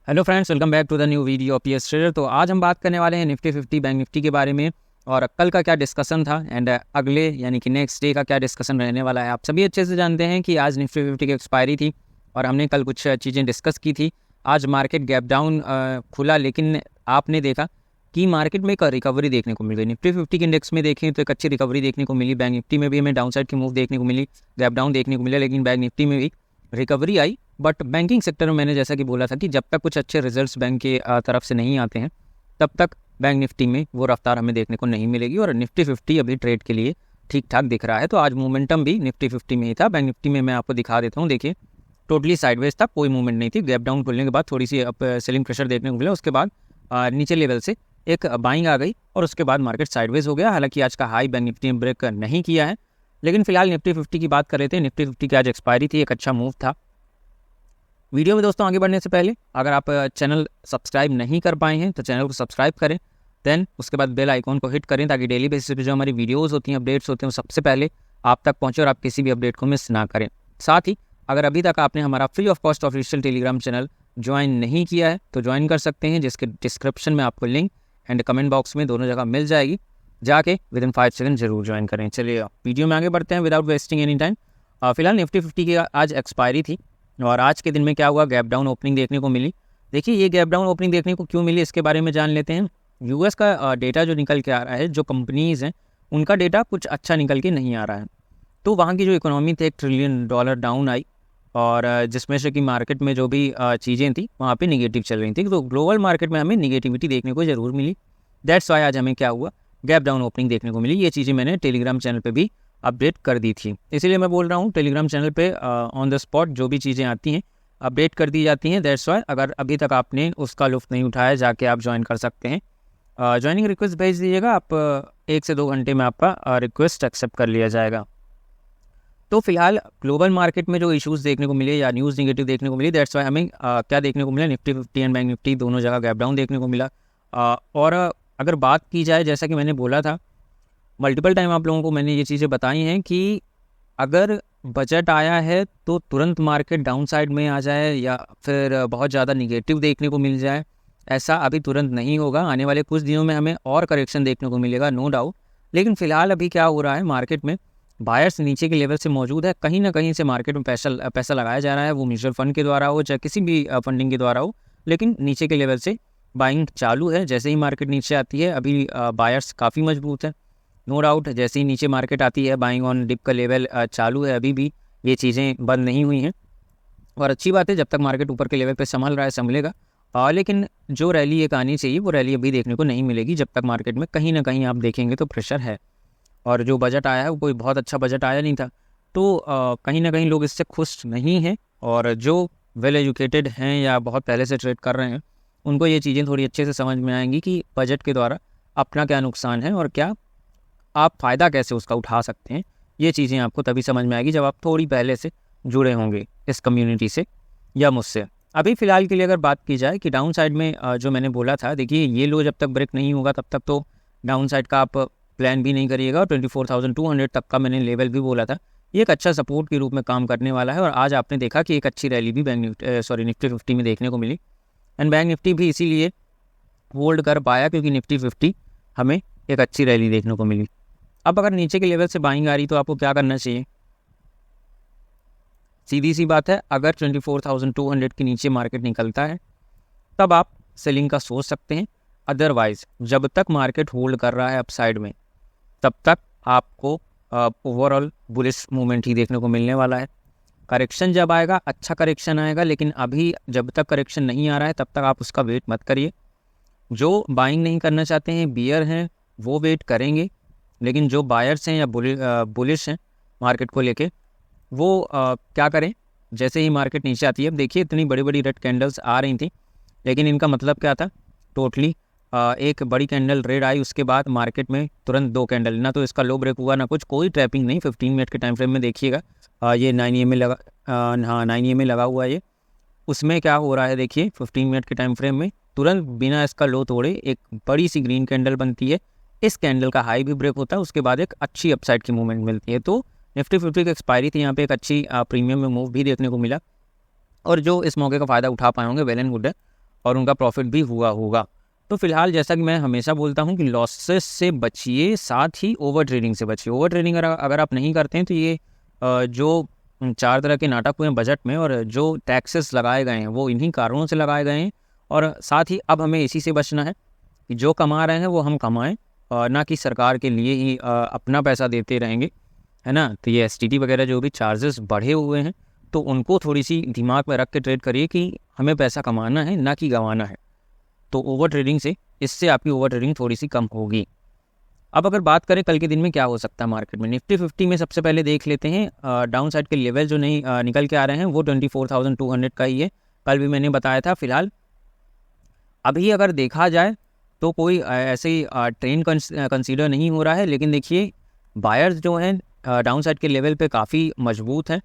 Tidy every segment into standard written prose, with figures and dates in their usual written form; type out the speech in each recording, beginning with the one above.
Hello friends, welcome back to the new video of PS trader. तो आज हम बात करने वाले हैं निफ्टी 50 बैंक निफ्टी के बारे में और कल का क्या डिस्कशन था एंड अगले यानी कि नेक्स्ट डे का क्या डिस्कशन रहने वाला है। आप सभी अच्छे से जानते हैं कि आज निफ्टी 50 की एक्सपायरी थी और हमने कल कुछ चीज़ें डिस्कस की थी। आज मार्केट गैप डाउन खुला, लेकिन आपने देखा कि मार्केट में एक रिकवरी देखने को मिल गई। निफ्टी 50 के इंडेक्स में देखें तो एक अच्छी रिकवरी देखने को मिली। बैंक निफ्टी में भी हमें डाउन साइड की मूव देखने को मिली, गैप डाउन देखने को मिला, लेकिन बैंक निफ्टी में भी recovery I. But banking sector में मैंने जैसा कि बोला था कि जब तक कुछ अच्छे रिजल्ट्स बैंक के तरफ से नहीं आते हैं तब तक बैंक निफ्टी में वो रफ्तार हमें देखने को नहीं मिलेगी और निफ्टी 50 अभी ट्रेड के लिए ठीक ठाक दिख रहा है। तो आज मोमेंटम भी निफ्टी 50 में ही था। बैंक निफ्टी में मैं आपको दिखा देता हूँ, देखिए टोटली साइडवेज था, कोई मूवमेंट नहीं थी। गैप डाउन खुलने के बाद थोड़ी सी सेलिंग प्रेशर देखने को मिला, उसके बाद नीचे लेवल से एक बाइंग आ गई और उसके बाद मार्केट साइडवेज हो गया। हालांकि आज का हाई बैंक निफ्टी ने ब्रेक नहीं किया है, लेकिन फिलहाल निफ्टी 50 की बात कर रहे थे। निफ्टी 50 की आज एक्सपायरी थी, एक अच्छा मूव था। वीडियो में दोस्तों आगे बढ़ने से पहले अगर आप चैनल सब्सक्राइब नहीं कर पाए हैं तो चैनल को सब्सक्राइब करें, देन उसके बाद बेल आइकॉन को हिट करें ताकि डेली बेसिस पे जो हमारी वीडियोस होती हैं, अपडेट्स होते हैं, वो सबसे पहले आप तक पहुंचे और आप किसी भी अपडेट को मिस ना करें। साथ ही अगर अभी तक आपने हमारा free of cost official Telegram channel join नहीं किया है तो ज्वाइन कर सकते हैं, जिसके डिस्क्रिप्शन में आपको लिंक एंड कमेंट बॉक्स में दोनों जगह मिल जाएगी। जाके विदिन 5 सेकंड जरूर ज्वाइन करें। चलिए वीडियो में आगे बढ़ते हैं विदाउट वेस्टिंग एनी टाइम। फिलहाल निफ्टी 50 की आज एक्सपायरी थी और आज के दिन में क्या हुआ, गैप डाउन ओपनिंग देखने को मिली। देखिए ये गैप डाउन ओपनिंग देखने को क्यों मिली इसके बारे में जान लेते हैं। यूएस का डेटा जो निकल के आ रहा है, जो कंपनीज़ हैं उनका डेटा कुछ अच्छा निकल के नहीं आ रहा है। तो वहाँ की जो इकोनॉमी थी $1 ट्रिलियन डाउन आई और जिसमें से कि मार्केट में जो भी चीज़ें थी वहाँ पे निगेटिव चल रही थी। तो ग्लोबल मार्केट में हमें निगेटिविटी देखने को ज़रूर मिली। दैट्स वाई आज हमें क्या हुआ, गैप डाउन ओपनिंग देखने को मिली। ये चीज़ें मैंने टेलीग्राम चैनल पर भी अपडेट कर दी थी, इसीलिए मैं बोल रहा हूँ टेलीग्राम चैनल पे ऑन द स्पॉट जो भी चीज़ें आती हैं अपडेट कर दी जाती हैं। दैट्स वाई अगर अभी तक आपने उसका लुफ्त नहीं उठाया, जाके आप ज्वाइन कर सकते हैं। ज्वाइनिंग रिक्वेस्ट भेज दीजिएगा, आप 1 से 2 घंटे में आपका रिक्वेस्ट एक्सेप्ट कर लिया जाएगा। तो फिलहाल ग्लोबल मार्केट में जो इश्यूज़ देखने को मिले या न्यूज़ निगेटिव देखने को मिली, दैट्स वाई हमें क्या देखने को मिला, निफ्टी 50 एंड बैंक निफ्टी दोनों जगह गैप डाउन देखने को मिला। और अगर बात की जाए, जैसा कि मैंने बोला था मल्टीपल टाइम आप लोगों को मैंने ये चीज़ें बताई हैं कि अगर बजट आया है तो तुरंत मार्केट डाउन साइड में आ जाए या फिर बहुत ज़्यादा निगेटिव देखने को मिल जाए, ऐसा अभी तुरंत नहीं होगा। आने वाले कुछ दिनों में हमें और करेक्शन देखने को मिलेगा, नो डाउट। लेकिन फ़िलहाल अभी क्या हो रहा है, मार्केट में बायर्स नीचे के लेवल से मौजूद है। कहीं ना कहीं से मार्केट में पैसा लगाया जा रहा है, वो म्यूचुअल फंड के द्वारा हो चाहे किसी भी फंडिंग के द्वारा हो, लेकिन नीचे के लेवल से बाइंग चालू है। जैसे ही मार्केट नीचे आती है, अभी बायर्स काफ़ी मजबूत है, नो डाउट। जैसे ही नीचे मार्केट आती है, बाइंग ऑन डिप का लेवल चालू है, अभी भी ये चीज़ें बंद नहीं हुई हैं और अच्छी बात है। जब तक मार्केट ऊपर के लेवल पे संभल रहा है संभलेगा, लेकिन जो रैली एक आनी चाहिए वो रैली अभी देखने को नहीं मिलेगी जब तक मार्केट में कहीं ना कहीं आप देखेंगे तो प्रेशर है। और जो बजट आया है वो कोई बहुत अच्छा बजट आया नहीं था, तो कहीं ना कहीं लोग इससे खुश नहीं हैं। और जो वेल एजुकेटेड हैं या बहुत पहले से ट्रेड कर रहे हैं, उनको ये चीज़ें थोड़ी अच्छे से समझ में आएंगी कि बजट के द्वारा अपना क्या नुकसान है और क्या आप फ़ायदा कैसे उसका उठा सकते हैं। ये चीज़ें आपको तभी समझ में आएगी जब आप थोड़ी पहले से जुड़े होंगे इस कम्युनिटी से या मुझसे। अभी फ़िलहाल के लिए अगर बात की जाए कि डाउन साइड में जो मैंने बोला था, देखिए ये लो जब तक ब्रेक नहीं होगा तब तक तो डाउन साइड का आप प्लान भी नहीं करिएगा। और 24,200 तक का मैंने लेवल भी बोला था, ये एक अच्छा सपोर्ट के रूप में काम करने वाला है। और आज आपने देखा कि एक अच्छी रैली भी निफ्टी 50 में देखने को मिली एंड बैंक निफ्टी भी इसीलिए होल्ड कर पाया क्योंकि निफ्टी 50 हमें एक अच्छी रैली देखने को मिली। अब अगर नीचे के लेवल से बाइंग आ रही तो आपको क्या करना चाहिए, सीधी सी बात है, अगर 24,200 के नीचे मार्केट निकलता है तब आप सेलिंग का सोच सकते हैं। अदरवाइज जब तक मार्केट होल्ड कर रहा है अपसाइड में तब तक आपको ओवरऑल बुलिश मूवमेंट ही देखने को मिलने वाला है। करेक्शन जब आएगा, अच्छा करेक्शन आएगा, लेकिन अभी जब तक करेक्शन नहीं आ रहा है तब तक आप उसका वेट मत करिए। जो बाइंग नहीं करना चाहते हैं, बियर हैं, वो वेट करेंगे, लेकिन जो बायर्स हैं या बुलिश हैं मार्केट को लेके, वो क्या करें, जैसे ही मार्केट नीचे आती है। अब देखिए इतनी बड़ी बड़ी रेड कैंडल्स आ रही थी, लेकिन इनका मतलब क्या था, टोटली एक बड़ी कैंडल रेड आई, उसके बाद मार्केट में तुरंत 2 कैंडल, ना तो इसका लो ब्रेक हुआ ना कुछ, कोई ट्रैपिंग नहीं। 15 मिनट के टाइम फ्रेम में देखिएगा, ये 9 EMA लगा, हाँ 9 EMA लगा हुआ है। ये उसमें क्या हो रहा है, देखिए 15 मिनट के टाइम फ्रेम में तुरंत बिना इसका लो तोड़े एक बड़ी सी ग्रीन कैंडल बनती है। इस कैंडल का हाई भी ब्रेक होता है, उसके बाद एक अच्छी अपसाइड की मूवमेंट मिलती है। तो निफ्टी 50 की एक्सपायरी थी, यहाँ पे एक अच्छी प्रीमियम में मूव भी देखने को मिला और जो इस मौके का फ़ायदा उठा पाए होंगे वेल एंड गुड है। और उनका प्रॉफिट भी हुआ होगा। तो फिलहाल जैसा कि मैं हमेशा बोलता हूँ कि लॉसेस से बचिए, साथ ही ओवर ट्रेडिंग से बचिए। ओवर ट्रेडिंग अगर आप नहीं करते हैं तो ये जो 4 तरह के नाटक हुए हैं बजट में और जो टैक्सेस लगाए गए हैं वो इन्हीं कारणों से लगाए गए हैं। और साथ ही अब हमें इसी से बचना है कि जो कमा रहे हैं वो हम कमाएं, ना कि सरकार के लिए ही अपना पैसा देते रहेंगे, है ना। तो ये STT वगैरह जो भी चार्जेस बढ़े हुए हैं तो उनको थोड़ी सी दिमाग में रख के ट्रेड करिए कि हमें पैसा कमाना है ना कि गंवाना है। तो ओवर ट्रेडिंग से इससे आपकी ओवर ट्रेडिंग थोड़ी सी कम होगी। अब अगर बात करें कल के दिन में क्या हो सकता है मार्केट में, निफ्टी 50 में सबसे पहले देख लेते हैं डाउन साइड के लेवल जो नहीं निकल के आ रहे हैं वो 24,200 का ही है। कल भी मैंने बताया था। फिलहाल अभी अगर देखा जाए तो कोई ऐसे ट्रेंड कंसीडर नहीं हो रहा है, लेकिन देखिए बायर्स जो हैं डाउन साइड के लेवल पे काफ़ी मजबूत हैं।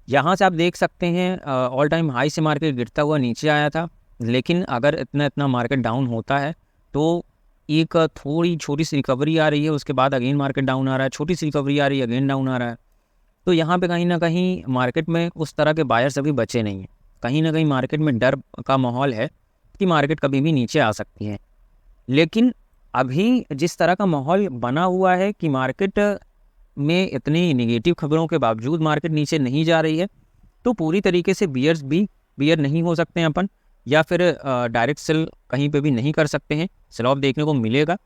यहाँ से आप देख सकते हैं ऑल टाइम हाई से मार्केट गिरता हुआ नीचे आया था, लेकिन अगर इतना मार्केट डाउन होता है तो एक थोड़ी छोटी सी रिकवरी आ रही है, उसके बाद अगेन मार्केट डाउन आ रहा है, छोटी सी रिकवरी आ रही है, अगेन डाउन आ रहा है। तो यहाँ पे कहीं ना कहीं मार्केट में उस तरह के बायर्स अभी बचे नहीं हैं। कहीं ना कहीं मार्केट में डर का माहौल है कि मार्केट कभी भी नीचे आ सकती है। लेकिन अभी जिस तरह का माहौल बना हुआ है कि मार्केट में इतनी नेगेटिव खबरों के बावजूद मार्केट नीचे नहीं जा रही है, तो पूरी तरीके से बियर नहीं हो सकते हैं अपन, या फिर डायरेक्ट सेल कहीं पे भी नहीं कर सकते हैं। सेल ऑफ देखने को मिलेगा,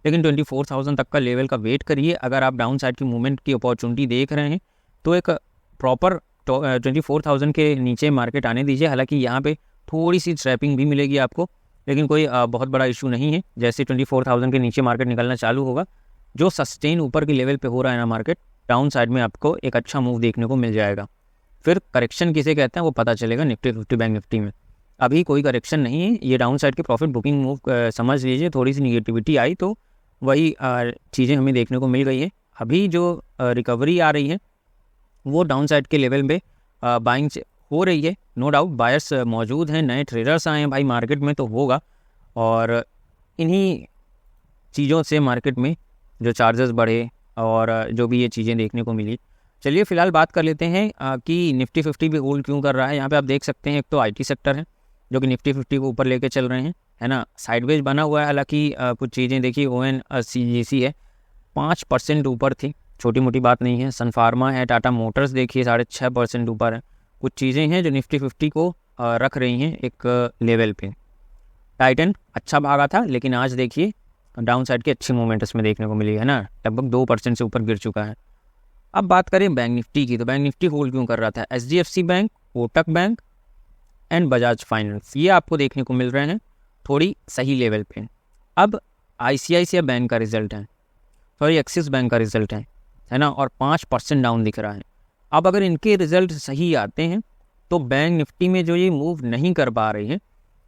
लेकिन 24,000 तक का लेवल का वेट करिए। अगर आप डाउन साइड की मूवमेंट की अपॉर्चुनिटी देख रहे हैं तो एक प्रॉपर 24,000 के नीचे मार्केट आने दीजिए। हालांकि यहाँ पे थोड़ी सी ट्रैपिंग भी मिलेगी आपको, लेकिन कोई बहुत बड़ा इशू नहीं है। जैसे 24,000 के नीचे मार्केट निकलना चालू होगा, जो सस्टेन ऊपर के लेवल पे हो रहा है ना मार्केट, डाउन साइड में आपको एक अच्छा मूव देखने को मिल जाएगा। फिर करेक्शन किसे कहते हैं वो पता चलेगा निफ्टी 50 बैंक निफ्टी में। अभी कोई करेक्शन नहीं है, ये डाउन साइड के प्रॉफिट बुकिंग मूव समझ लीजिए। थोड़ी सी निगेटिविटी आई तो वही चीज़ें हमें देखने को मिल गई है। अभी जो रिकवरी आ रही है वो डाउन साइड के लेवल पे बाइंग हो रही है, नो डाउट। बायर्स मौजूद हैं, नए ट्रेडर्स आए हैं भाई मार्केट में, तो होगा। और इन्हीं चीज़ों से मार्केट में जो चार्जेस बढ़े और जो भी ये चीज़ें देखने को मिली। चलिए फिलहाल बात कर लेते हैं कि निफ्टी 50 भी होल्ड क्यों कर रहा है। यहाँ पे आप देख सकते हैं एक तो IT सेक्टर है जो कि निफ्टी 50 को ऊपर लेके चल रहे हैं, है ना। साइडवेज बना हुआ है, हालांकि कुछ चीज़ें देखिए ONGC है 5% ऊपर थी, छोटी मोटी बात नहीं है। सन फार्मा है, टाटा मोटर्स देखिए 6.5% ऊपर है। कुछ चीज़ें हैं जो निफ्टी 50 को रख रही हैं एक लेवल पे। टाइटन अच्छा भागा था, लेकिन आज देखिए डाउन साइड की अच्छी मूवमेंट इसमें देखने को मिली है ना, लगभग 2% से ऊपर गिर चुका है। अब बात करें बैंक निफ्टी की, तो बैंक निफ्टी होल्ड क्यों कर रहा था। HDFC bank, Kotak bank and Bajaj finance, ये आपको देखने को मिल रहे हैं थोड़ी सही लेवल पे। अब ICICI बैंक का रिजल्ट है, सॉरी एक्सिस बैंक का रिजल्ट है ना, और 5% डाउन दिख रहा है। अब अगर इनके रिजल्ट सही आते हैं तो बैंक निफ्टी में जो ये मूव नहीं कर पा रही है,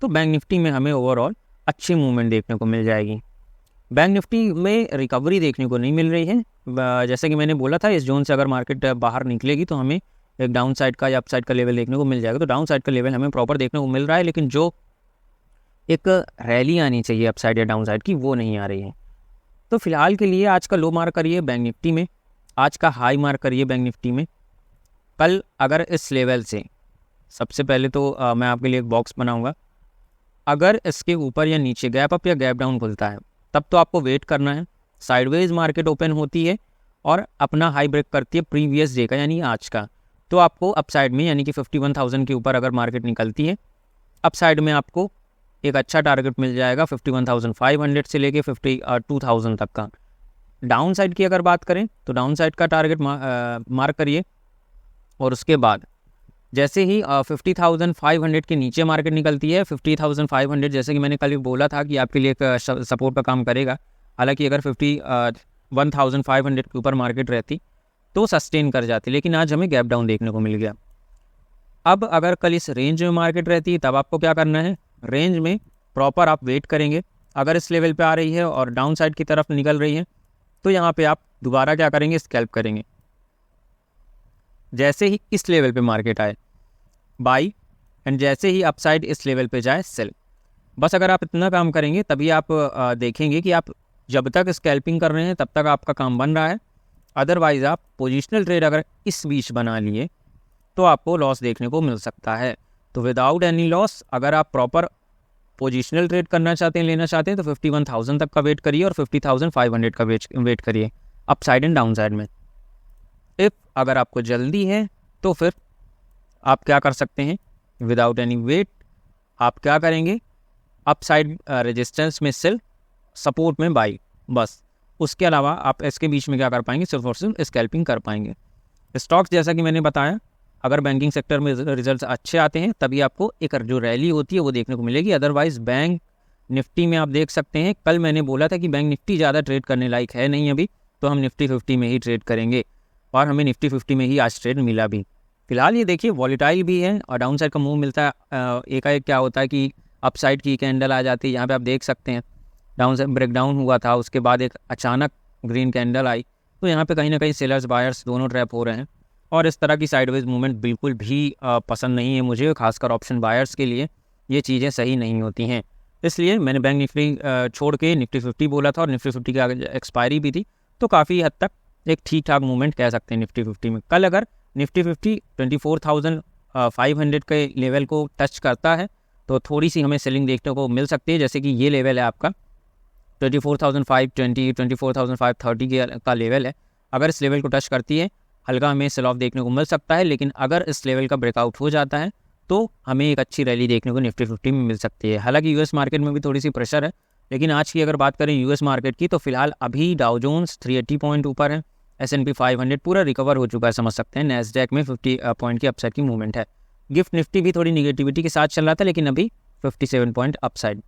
तो बैंक निफ्टी में हमें ओवरऑल अच्छी मूवमेंट देखने को मिल जाएगी। बैंक निफ्टी में रिकवरी देखने को नहीं मिल रही है। जैसे कि मैंने बोला था, इस जोन से अगर मार्केट बाहर निकलेगी तो हमें एक डाउन साइड का या अप साइड का लेवल देखने को मिल जाएगा। तो डाउन साइड का लेवल हमें प्रॉपर देखने को मिल रहा है, लेकिन जो एक रैली आनी चाहिए अप साइड या डाउन साइड की, वो नहीं आ रही है। तो फिलहाल के लिए आज का लो मार्क करिए बैंक निफ्टी में, आज का हाई मार्क करिए बैंक निफ्टी में। कल अगर इस लेवल से, सबसे पहले तो मैं आपके लिए एक बॉक्स बनाऊंगा, अगर इसके ऊपर या नीचे गैप अप या गैप डाउन खुलता है तब तो आपको वेट करना है। साइडवेज मार्केट ओपन होती है और अपना हाई ब्रेक करती है प्रीवियस डे का यानी आज का, तो आपको अपसाइड में यानी कि 51,000 के ऊपर अगर मार्केट निकलती है, अपसाइड में आपको एक अच्छा टारगेट मिल जाएगा 51,500 से लेके 52,000 तक का। डाउन साइड की अगर बात करें तो डाउन साइड का टारगेट मार्क करिए, और उसके बाद जैसे ही 50,500 के नीचे मार्केट निकलती है, 50,500 जैसे कि मैंने कल बोला था कि आपके लिए एक सपोर्ट का काम करेगा। हालांकि अगर 51,500 के ऊपर मार्केट रहती तो सस्टेन कर जाती, लेकिन आज हमें गैप डाउन देखने को मिल गया। अब अगर कल इस रेंज में मार्केट रहती तब आपको क्या करना है, रेंज में प्रॉपर आप वेट करेंगे। अगर इस लेवल पे आ रही है और डाउन साइड की तरफ निकल रही है तो यहाँ पे आप दोबारा क्या करेंगे, स्कैल्प करेंगे। जैसे ही इस लेवल पे मार्केट आए बाई, एंड जैसे ही अपसाइड इस लेवल पे जाए सेल। बस अगर आप इतना काम करेंगे तभी आप देखेंगे कि आप जब तक स्कैल्पिंग कर रहे हैं तब तक आपका काम बन रहा है। अदरवाइज़ आप पोजिशनल ट्रेड अगर इस बीच बना लिए तो आपको लॉस देखने को मिल सकता है। तो विदाउट एनी लॉस अगर आप प्रॉपर पोजिशनल ट्रेड करना चाहते हैं, लेना चाहते हैं, तो 51,000 तक का वेट करिए और 50,500 का वेट करिए up side and down side में। इफ़ अगर आपको जल्दी है तो फिर आप क्या कर सकते हैं, विदाउट एनी वेट आप क्या करेंगे, अप साइड रेजिस्टेंस में सेल, सपोर्ट में बाई, बस। उसके अलावा आप इसके बीच में क्या कर पाएंगे, सिर्फ और सिर्फ स्कैल्पिंग कर पाएंगे। स्टॉक्स जैसा कि मैंने बताया, अगर बैंकिंग सेक्टर में रिजल्ट्स अच्छे आते हैं तभी आपको एक जो रैली होती है वो देखने को मिलेगी। अदरवाइज बैंक निफ्टी में आप देख सकते हैं, कल मैंने बोला था कि बैंक निफ्टी ज़्यादा ट्रेड करने लायक है नहीं अभी, तो हम निफ्टी 50 में ही ट्रेड करेंगे और हमें निफ्टी 50 में ही आज ट्रेड मिला भी। फिलहाल ये देखिए वॉलेटाइल भी है और डाउन साइड का मूव मिलता है। एकाएक क्या होता है कि अप साइड की कैंडल आ जाती है, यहाँ पे आप देख सकते हैं डाउन साइड ब्रेकडाउन हुआ था, उसके बाद एक अचानक ग्रीन कैंडल आई, तो यहाँ पे कहीं ना कहीं सेलर्स बायर्स दोनों ट्रैप हो रहे हैं और इस तरह की साइडवेज मूवमेंट बिल्कुल भी पसंद नहीं है मुझे, खासकर ऑप्शन बायर्स के लिए ये चीज़ें सही नहीं होती हैं। इसलिए मैंने बैंक निफ्टी छोड़ के निफ्टी 50 बोला था और निफ्टी 50 की एक्सपायरी भी थी, तो काफ़ी हद तक एक ठीक ठाक मूवमेंट कह सकते हैं निफ्टी 50 में। कल अगर निफ्टी 50 24,500 के लेवल को टच करता है तो थोड़ी सी हमें सेलिंग देखने को मिल सकती है, जैसे कि ये लेवल है आपका 24,520 24,530 का लेवल है। अगर इस लेवल को टच करती है हल्का हमें सेल ऑफ देखने को मिल सकता है, लेकिन अगर इस लेवल का ब्रेकआउट हो जाता है तो हमें एक अच्छी रैली देखने को निफ्टी 50 में मिल सकती है। हालांकि यूएस मार्केट में भी थोड़ी सी प्रेशर है, लेकिन आज की अगर बात करें यूएस मार्केट की तो फिलहाल अभी डाउ जोन्स 380 पॉइंट ऊपर है, S&P 500 पूरा रिकवर हो चुका है समझ सकते हैं, नैस्डैक में 50 पॉइंट की अपसाइड की मूवमेंट है। गिफ्ट निफ्टी भी थोड़ी निगेटिविटी के साथ चल रहा था, लेकिन अभी 57 पॉइंट अपसाइड।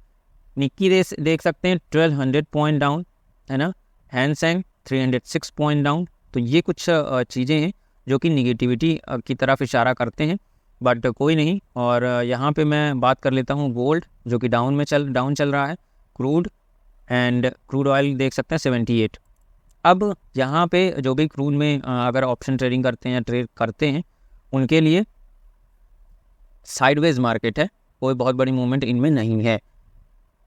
निक्की देख सकते हैं 1200 पॉइंट डाउन है ना, हैंसेंग 306 पॉइंट डाउन। तो ये कुछ चीज़ें हैं जो कि निगेटिविटी की तरफ इशारा करते हैं, बट कोई नहीं। और यहाँ पे मैं बात कर लेता हूँ गोल्ड जो कि डाउन चल रहा है, क्रूड एंड क्रूड ऑयल देख सकते हैं 78। अब यहाँ पे जो भी क्रूड में अगर ऑप्शन ट्रेडिंग करते हैं या ट्रेड करते हैं उनके लिए साइडवेज मार्केट है, कोई बहुत बड़ी मूवमेंट इनमें नहीं है।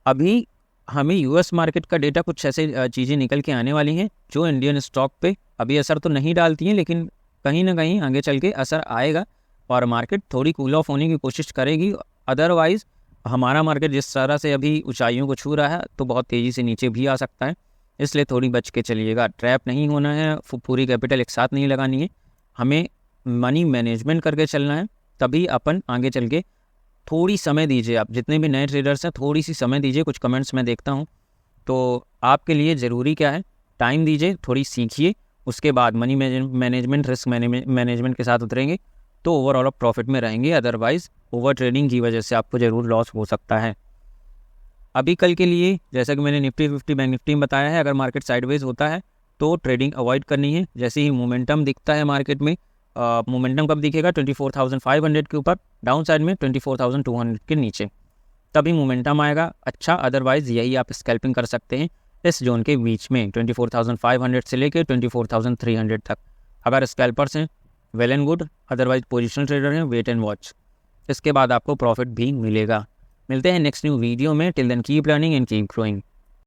अभी हमें यूएस मार्केट का डेटा कुछ ऐसे चीज़ें निकल के आने वाली हैं जो इंडियन स्टॉक पे अभी असर तो नहीं डालती हैं, लेकिन कहीं ना कहीं आगे चल के असर आएगा और मार्केट थोड़ी कूल ऑफ होने की कोशिश करेगी। अदरवाइज़ हमारा मार्केट जिस तरह से अभी ऊंचाइयों को छू रहा है तो बहुत तेज़ी से नीचे भी आ सकता है, इसलिए थोड़ी बच के चलिएगा। ट्रैप नहीं होना है, पूरी कैपिटल एक साथ नहीं लगानी है, हमें मनी मैनेजमेंट करके चलना है, तभी अपन आगे चल के। थोड़ी समय दीजिए, आप जितने भी नए ट्रेडर्स हैं थोड़ी सी समय दीजिए। कुछ कमेंट्स मैं देखता हूँ, तो आपके लिए ज़रूरी क्या है, टाइम दीजिए, थोड़ी सीखिए, उसके बाद मनी मैनेजमेंट रिस्क मैनेजमेंट के साथ उतरेंगे तो ओवरऑल आप प्रॉफिट में रहेंगे। अदरवाइज़ ओवर ट्रेडिंग की वजह से आपको ज़रूर लॉस हो सकता है। अभी कल के लिए जैसा कि मैंने निफ्टी 50 बैंक निफ्टी में बताया है, अगर मार्केट साइडवेज होता है तो ट्रेडिंग अवॉइड करनी है। जैसे ही मोमेंटम दिखता है मार्केट में, मोमेंटम कब दिखेगा, 24,500 के ऊपर, डाउन साइड में 24,200 के नीचे, तभी मोमेंटम आएगा अच्छा। अदरवाइज़ यही आप स्कैल्पिंग कर सकते हैं इस जोन के बीच में 24,500 से लेकर 24,300 तक। अगर स्कैल्पर्स हैं well and good, otherwise positional trader हैं वेट एंड वॉच, इसके बाद आपको प्रॉफिट भी मिलेगा। मिलते हैं नेक्स्ट न्यू वीडियो में। Till then keep learning and keep growing.